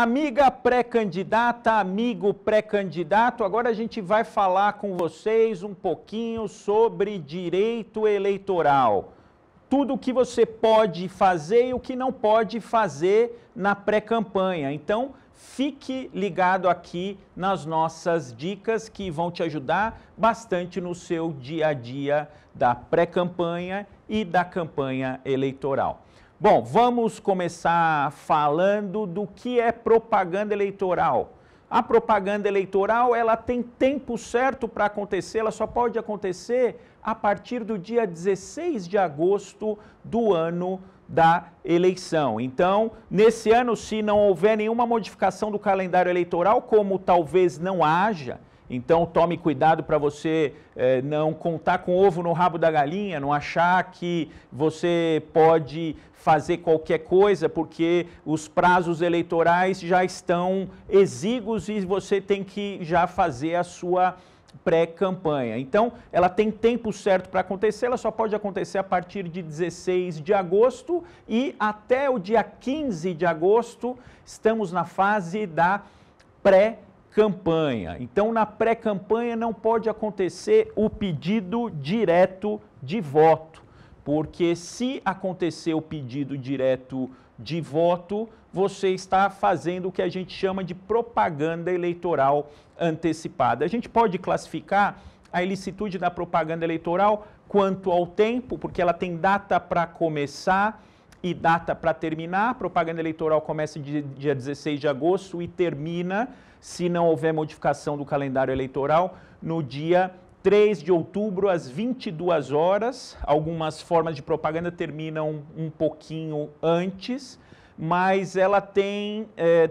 Amiga pré-candidata, amigo pré-candidato, agora a gente vai falar com vocês um pouquinho sobre direito eleitoral. Tudo o que você pode fazer e o que não pode fazer na pré-campanha. Então, fique ligado aqui nas nossas dicas que vão te ajudar bastante no seu dia a dia da pré-campanha e da campanha eleitoral. Bom, vamos começar falando do que é propaganda eleitoral. A propaganda eleitoral, ela tem tempo certo para acontecer, ela só pode acontecer a partir do dia 16 de agosto do ano da eleição. Então, nesse ano, se não houver nenhuma modificação do calendário eleitoral, como talvez não haja, então tome cuidado para você não contar com o ovo no rabo da galinha, não achar que você pode fazer qualquer coisa, porque os prazos eleitorais já estão exíguos e você tem que já fazer a sua pré-campanha. Então, ela tem tempo certo para acontecer, ela só pode acontecer a partir de 16 de agosto e até o dia 15 de agosto estamos na fase da pré-campanha. Então, na pré-campanha não pode acontecer o pedido direto de voto, porque se acontecer o pedido direto de voto, você está fazendo o que a gente chama de propaganda eleitoral antecipada. A gente pode classificar a ilicitude da propaganda eleitoral quanto ao tempo, porque ela tem data para começar e data para terminar. A propaganda eleitoral começa dia 16 de agosto e termina, se não houver modificação do calendário eleitoral, no dia 3 de outubro, às 22 horas. Algumas formas de propaganda terminam um pouquinho antes, mas ela tem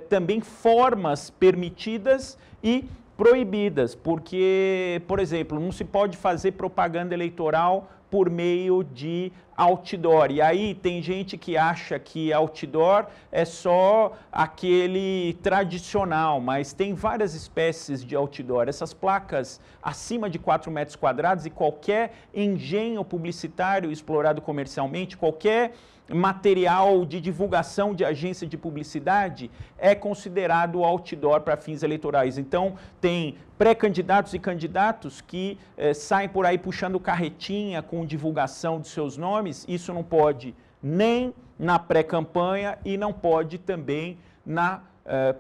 também formas permitidas e proibidas, porque, por exemplo, não se pode fazer propaganda eleitoral por meio de outdoor. E aí tem gente que acha que outdoor é só aquele tradicional, mas tem várias espécies de outdoor. Essas placas acima de 4 metros quadrados e qualquer engenho publicitário explorado comercialmente, qualquer material de divulgação de agência de publicidade é considerado outdoor para fins eleitorais. Então, tem pré-candidatos e candidatos que saem por aí puxando carretinha com divulgação de seus nomes. Isso não pode nem na pré-campanha e não pode também na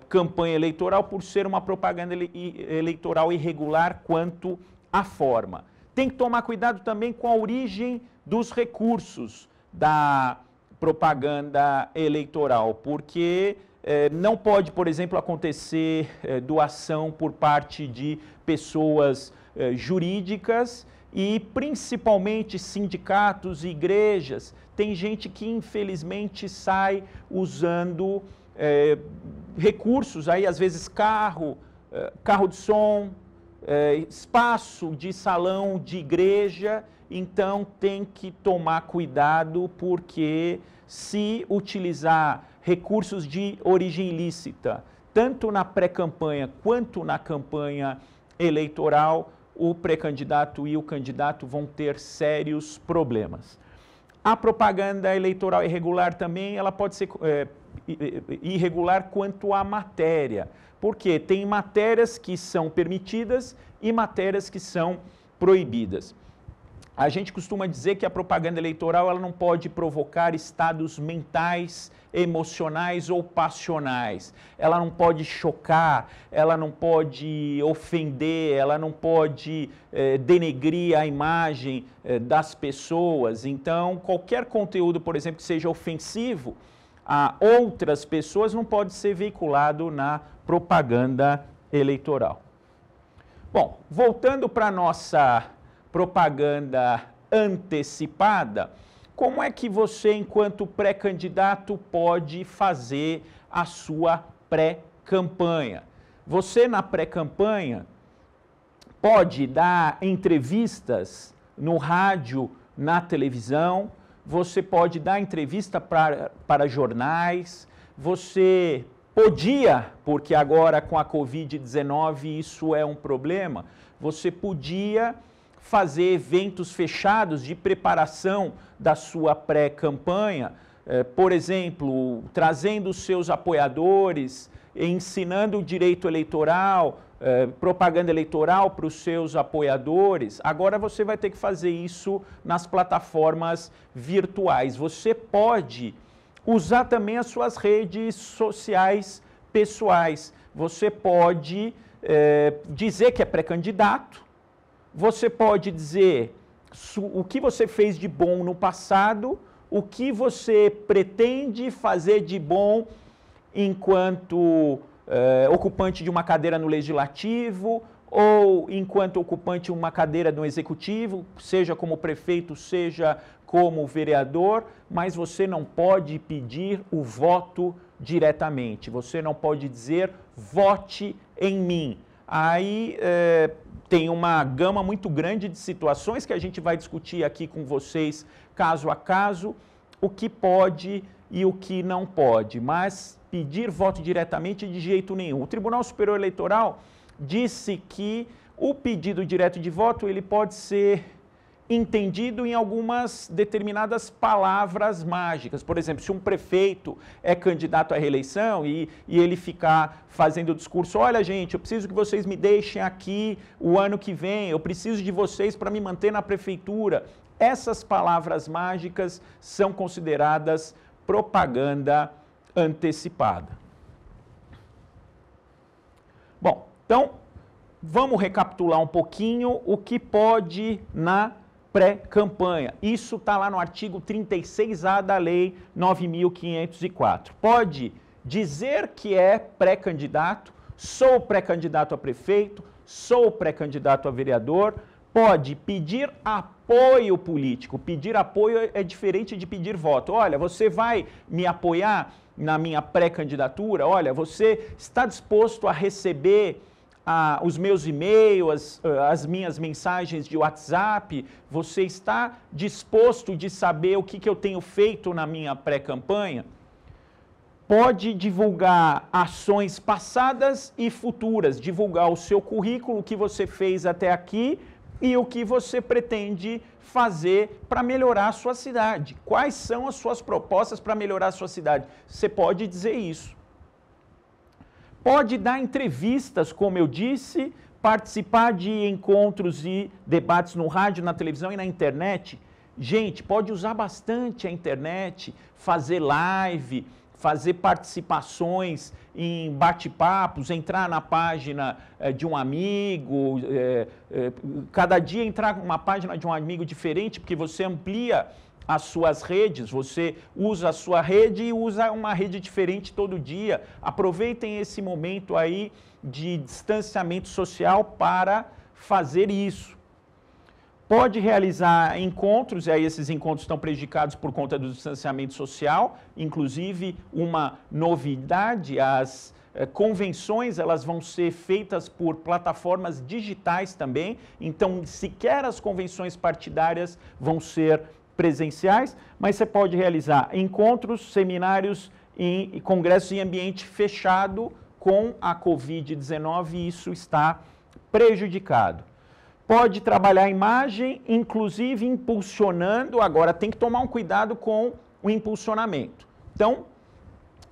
campanha eleitoral, por ser uma propaganda eleitoral irregular quanto à forma. Tem que tomar cuidado também com a origem dos recursos da propaganda eleitoral, porque não pode, por exemplo, acontecer doação por parte de pessoas jurídicas e principalmente sindicatos e igrejas. Tem gente que infelizmente sai usando recursos, aí às vezes carro de som, espaço de salão de igreja. Então tem que tomar cuidado, porque se utilizar recursos de origem ilícita, tanto na pré-campanha quanto na campanha eleitoral, o pré-candidato e o candidato vão ter sérios problemas. A propaganda eleitoral irregular também, ela pode ser irregular quanto à matéria, porque tem matérias que são permitidas e matérias que são proibidas. A gente costuma dizer que a propaganda eleitoral ela não pode provocar estados mentais, emocionais ou passionais. Ela não pode chocar, ela não pode ofender, ela não pode denegrir a imagem das pessoas. Então, qualquer conteúdo, por exemplo, que seja ofensivo a outras pessoas não pode ser veiculado na propaganda eleitoral. Bom, voltando para a nossa propaganda antecipada, como é que você, enquanto pré-candidato, pode fazer a sua pré-campanha? Você, na pré-campanha, pode dar entrevistas no rádio, na televisão, você pode dar entrevista para jornais, você podia, porque agora com a Covid-19 isso é um problema, você podia fazer eventos fechados de preparação da sua pré-campanha, por exemplo, trazendo os seus apoiadores ensinando o direito eleitoral, propaganda eleitoral para os seus apoiadores. Agora você vai ter que fazer isso nas plataformas virtuais. Você pode usar também as suas redes sociais pessoais. Você pode dizer que é pré-candidato, você pode dizer o que você fez de bom no passado, o que você pretende fazer de bom enquanto ocupante de uma cadeira no Legislativo ou enquanto ocupante de uma cadeira no Executivo, seja como prefeito, seja como vereador, mas você não pode pedir o voto diretamente. Você não pode dizer, vote em mim. Aí tem uma gama muito grande de situações que a gente vai discutir aqui com vocês, caso a caso, o que pode e o que não pode, mas pedir voto diretamente de jeito nenhum. O Tribunal Superior Eleitoral disse que o pedido direto de voto ele pode ser entendido em algumas determinadas palavras mágicas. Por exemplo, se um prefeito é candidato à reeleição e ele ficar fazendo o discurso, olha gente, eu preciso que vocês me deixem aqui o ano que vem, eu preciso de vocês para me manter na prefeitura. Essas palavras mágicas são consideradas propaganda antecipada. Bom, então vamos recapitular um pouquinho o que pode na pré-campanha. Isso está lá no artigo 36A da Lei 9.504. Pode dizer que é pré-candidato, sou pré-candidato a prefeito, sou pré-candidato a vereador, pode pedir apoio político. Pedir apoio é diferente de pedir voto. Olha, você vai me apoiar na minha pré-candidatura? Olha, você está disposto a receber os meus e-mails, as minhas mensagens de WhatsApp? Você está disposto de saber o que eu tenho feito na minha pré-campanha? Pode divulgar ações passadas e futuras, divulgar o seu currículo, o que você fez até aqui e o que você pretende fazer para melhorar a sua cidade. Quais são as suas propostas para melhorar a sua cidade? Você pode dizer isso. Pode dar entrevistas, como eu disse, participar de encontros e debates no rádio, na televisão e na internet. Gente, pode usar bastante a internet, fazer live, fazer participações em bate-papos, entrar na página de um amigo, cada dia entrar numa página de um amigo diferente, porque você amplia as suas redes, você usa a sua rede e usa uma rede diferente todo dia. Aproveitem esse momento aí de distanciamento social para fazer isso. Pode realizar encontros, e aí esses encontros estão prejudicados por conta do distanciamento social, inclusive uma novidade, as convenções elas vão ser feitas por plataformas digitais também, então sequer as convenções partidárias vão ser presenciais, mas você pode realizar encontros, seminários e congressos em ambiente fechado com a Covid-19 e isso está prejudicado. Pode trabalhar a imagem, inclusive impulsionando, agora tem que tomar um cuidado com o impulsionamento. Então,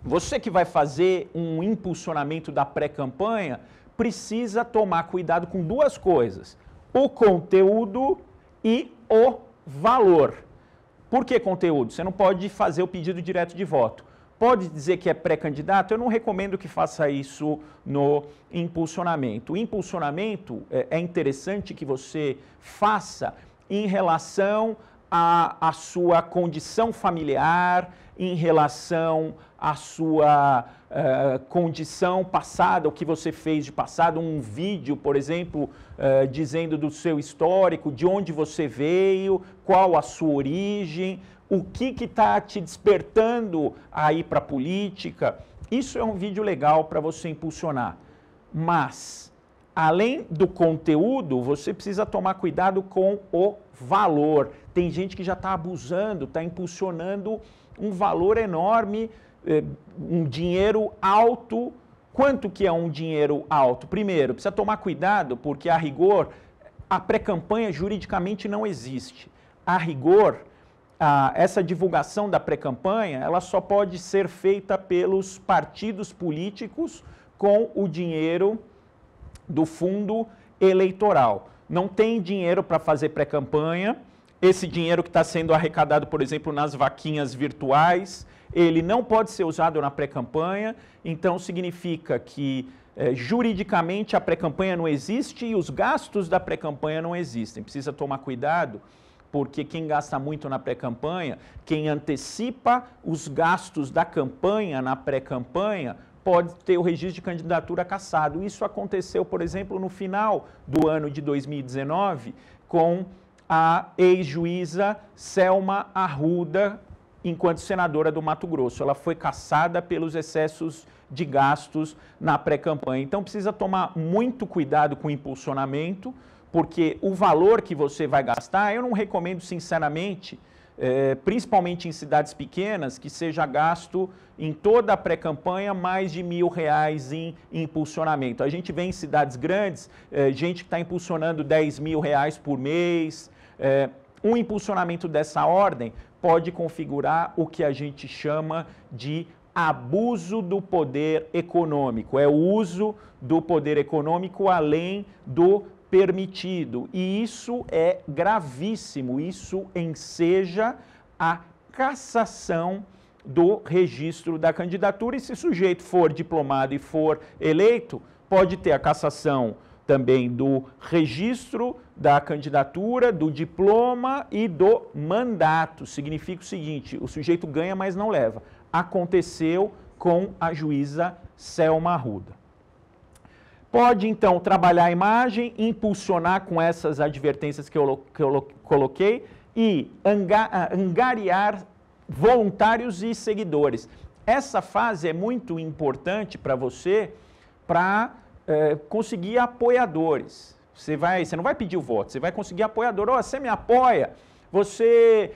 você que vai fazer um impulsionamento da pré-campanha, precisa tomar cuidado com duas coisas, o conteúdo e o valor. Por que conteúdo? Você não pode fazer o pedido direto de voto. Pode dizer que é pré-candidato? Eu não recomendo que faça isso no impulsionamento. O impulsionamento é interessante que você faça em relação à sua condição familiar, em relação à sua condição passada, o que você fez de passado, um vídeo, por exemplo, dizendo do seu histórico, de onde você veio, qual a sua origem, o que está te despertando a ir para a política. Isso é um vídeo legal para você impulsionar. Mas, além do conteúdo, você precisa tomar cuidado com o valor. Tem gente que já está abusando, está impulsionando um valor enorme, um dinheiro alto. Quanto que é um dinheiro alto? Primeiro, precisa tomar cuidado, porque a rigor, a pré-campanha juridicamente não existe. A rigor, essa divulgação da pré-campanha, ela só pode ser feita pelos partidos políticos com o dinheiro do fundo eleitoral. Não tem dinheiro para fazer pré-campanha. Esse dinheiro que está sendo arrecadado, por exemplo, nas vaquinhas virtuais, ele não pode ser usado na pré-campanha. Então, significa que juridicamente a pré-campanha não existe e os gastos da pré-campanha não existem. Precisa tomar cuidado, porque quem gasta muito na pré-campanha, quem antecipa os gastos da campanha na pré-campanha, pode ter o registro de candidatura cassado. Isso aconteceu, por exemplo, no final do ano de 2019, com a ex-juíza Selma Arruda, enquanto senadora do Mato Grosso. Ela foi cassada pelos excessos de gastos na pré-campanha. Então, precisa tomar muito cuidado com o impulsionamento, porque o valor que você vai gastar, eu não recomendo, sinceramente, principalmente em cidades pequenas, que seja gasto em toda a pré-campanha mais de R$1.000 em impulsionamento. A gente vê em cidades grandes, gente que está impulsionando R$10.000 por mês. Um impulsionamento dessa ordem pode configurar o que a gente chama de abuso do poder econômico. É o uso do poder econômico além do permitido. E isso é gravíssimo. Isso enseja a cassação do registro da candidatura. E se o sujeito for diplomado e for eleito, pode ter a cassação também do registro da candidatura, do diploma e do mandato. Significa o seguinte, o sujeito ganha, mas não leva. Aconteceu com a juíza Selma Arruda. Pode, então, trabalhar a imagem, impulsionar com essas advertências que eu coloquei e angariar voluntários e seguidores. Essa fase é muito importante para você para conseguir apoiadores. Você não vai pedir o voto, você vai conseguir apoiador. Oh, você me apoia, você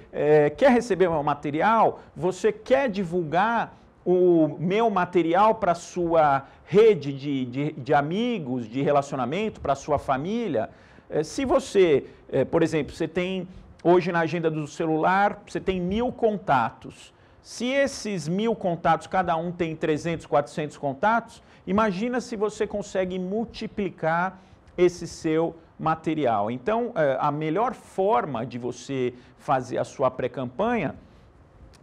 quer receber o meu material, você quer divulgar o meu material para a sua rede de amigos, de relacionamento, para a sua família. Se você, por exemplo, você tem hoje na agenda do celular, você tem 1.000 contatos. Se esses 1.000 contatos, cada um tem 300, 400 contatos, imagina se você consegue multiplicar esse seu material. Então, a melhor forma de você fazer a sua pré-campanha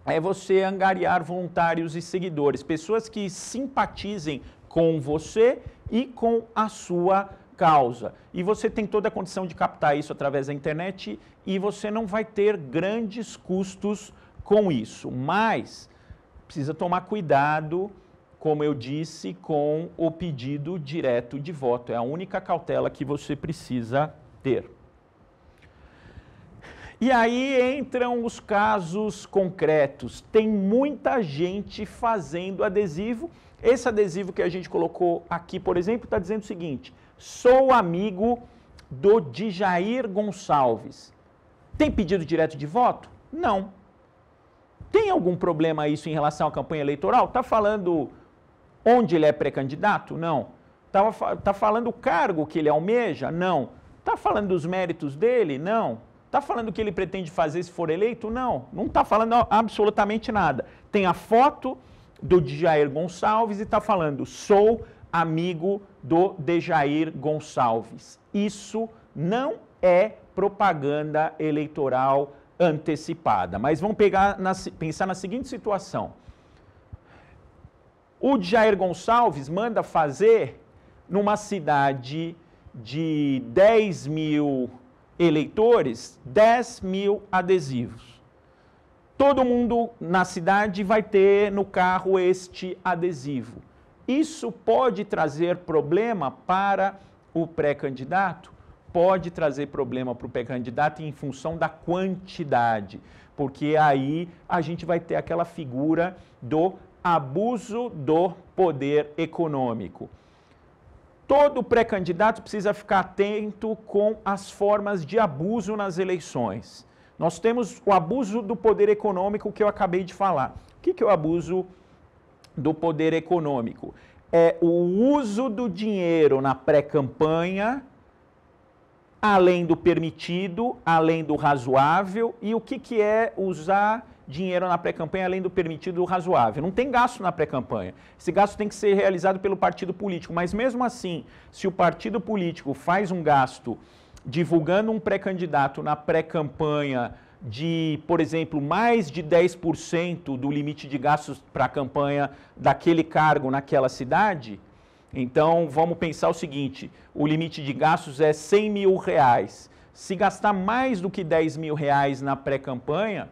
é você angariar voluntários e seguidores, pessoas que simpatizem com você e com a sua causa. E você tem toda a condição de captar isso através da internet e você não vai ter grandes custos com isso. Mas precisa tomar cuidado, como eu disse, com o pedido direto de voto. É a única cautela que você precisa ter. E aí entram os casos concretos. Tem muita gente fazendo adesivo. Esse adesivo que a gente colocou aqui, por exemplo, está dizendo o seguinte: sou amigo do Djair Gonçalves. Tem pedido direto de voto? Não. Tem algum problema isso em relação à campanha eleitoral? Está falando onde ele é pré-candidato? Não. Está falando o cargo que ele almeja? Não. Está falando dos méritos dele? Não. Está falando o que ele pretende fazer se for eleito? Não. Não está falando absolutamente nada. Tem a foto do Djair Gonçalves e está falando, sou amigo do Djair Gonçalves. Isso não é propaganda eleitoral antecipada. Mas vamos pensar na seguinte situação. O Djair Gonçalves manda fazer numa cidade de 10.000 eleitores, 10.000 adesivos. Todo mundo na cidade vai ter no carro este adesivo. Isso pode trazer problema para o pré-candidato? Pode trazer problema para o pré-candidato em função da quantidade, porque aí a gente vai ter aquela figura do abuso do poder econômico. Todo pré-candidato precisa ficar atento com as formas de abuso nas eleições. Nós temos o abuso do poder econômico que eu acabei de falar. O que é o abuso do poder econômico? É o uso do dinheiro na pré-campanha além do permitido, além do razoável. E o que é usar dinheiro na pré-campanha além do permitido e do razoável? Não tem gasto na pré-campanha. Esse gasto tem que ser realizado pelo partido político. Mas mesmo assim, se o partido político faz um gasto divulgando um pré-candidato na pré-campanha de, por exemplo, mais de 10% do limite de gastos para a campanha daquele cargo naquela cidade, então vamos pensar o seguinte: o limite de gastos é R$100 mil. Se gastar mais do que R$10 mil na pré-campanha,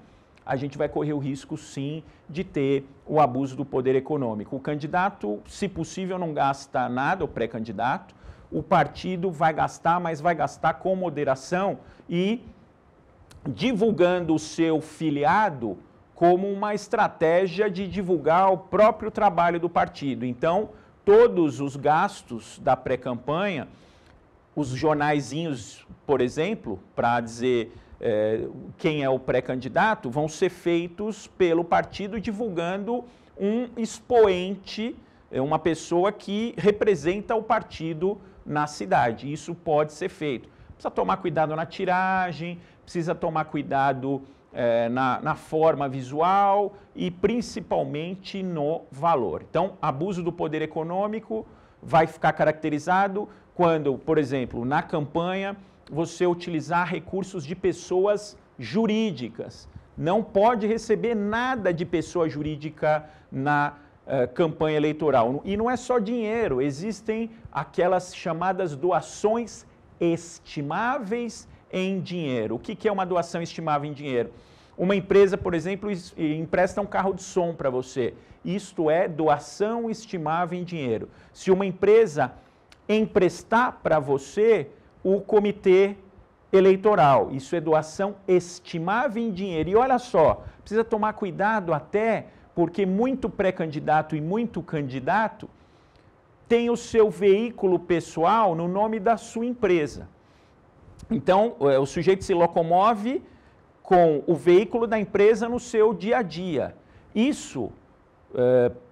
a gente vai correr o risco, sim, de ter o abuso do poder econômico. O candidato, se possível, não gasta nada, o pré-candidato. O partido vai gastar, mas vai gastar com moderação e divulgando o seu filiado como uma estratégia de divulgar o próprio trabalho do partido. Então, todos os gastos da pré-campanha, os jornaizinhos, por exemplo, para dizer quem é o pré-candidato, vão ser feitos pelo partido divulgando um expoente, uma pessoa que representa o partido na cidade. Isso pode ser feito. Precisa tomar cuidado na tiragem, precisa tomar cuidado na forma visual e principalmente no valor. Então, abuso do poder econômico vai ficar caracterizado quando, por exemplo, na campanha, você utilizar recursos de pessoas jurídicas. Não pode receber nada de pessoa jurídica na campanha eleitoral. E não é só dinheiro, existem aquelas chamadas doações estimáveis em dinheiro. O que é uma doação estimável em dinheiro? Uma empresa, por exemplo, empresta um carro de som para você. Isto é doação estimável em dinheiro. Se uma empresa emprestar para você o comitê eleitoral, isso é doação estimável em dinheiro. E olha só, precisa tomar cuidado até porque muito pré-candidato e muito candidato tem o seu veículo pessoal no nome da sua empresa. Então, o sujeito se locomove com o veículo da empresa no seu dia a dia. Isso,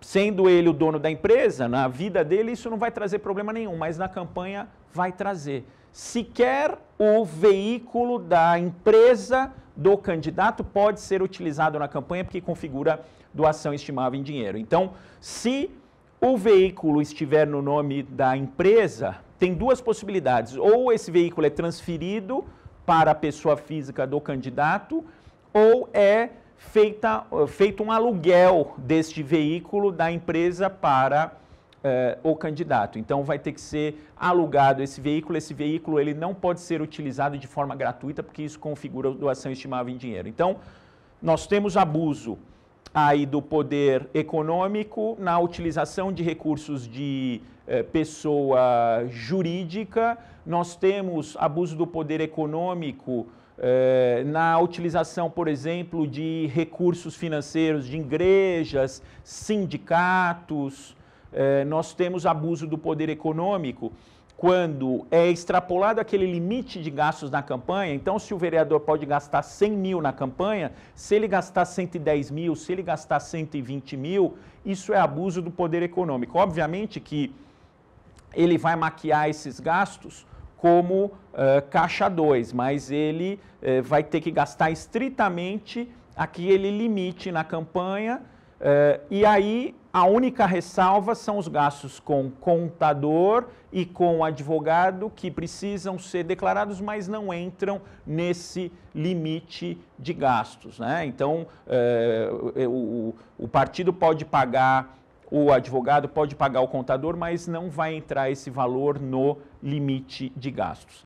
sendo ele o dono da empresa, na vida dele isso não vai trazer problema nenhum, mas na campanha vai trazer. Sequer o veículo da empresa do candidato pode ser utilizado na campanha porque configura doação estimável em dinheiro. Então, se o veículo estiver no nome da empresa, tem duas possibilidades. Ou esse veículo é transferido para a pessoa física do candidato, ou é feito um aluguel deste veículo da empresa para o candidato. Então, vai ter que ser alugado esse veículo ele não pode ser utilizado de forma gratuita, porque isso configura doação estimável em dinheiro. Então, nós temos abuso aí do poder econômico na utilização de recursos de pessoa jurídica, nós temos abuso do poder econômico na utilização, por exemplo, de recursos financeiros de igrejas, sindicatos, nós temos abuso do poder econômico quando é extrapolado aquele limite de gastos na campanha. Então, se o vereador pode gastar 100 mil na campanha, se ele gastar 110 mil, se ele gastar 120 mil, isso é abuso do poder econômico. Obviamente que ele vai maquiar esses gastos como caixa 2, mas ele vai ter que gastar estritamente aquele limite na campanha, e aí a única ressalva são os gastos com contador e com advogado que precisam ser declarados, mas não entram nesse limite de gastos, né? Então, o partido pode pagar, o advogado pode pagar o contador, mas não vai entrar esse valor no limite de gastos.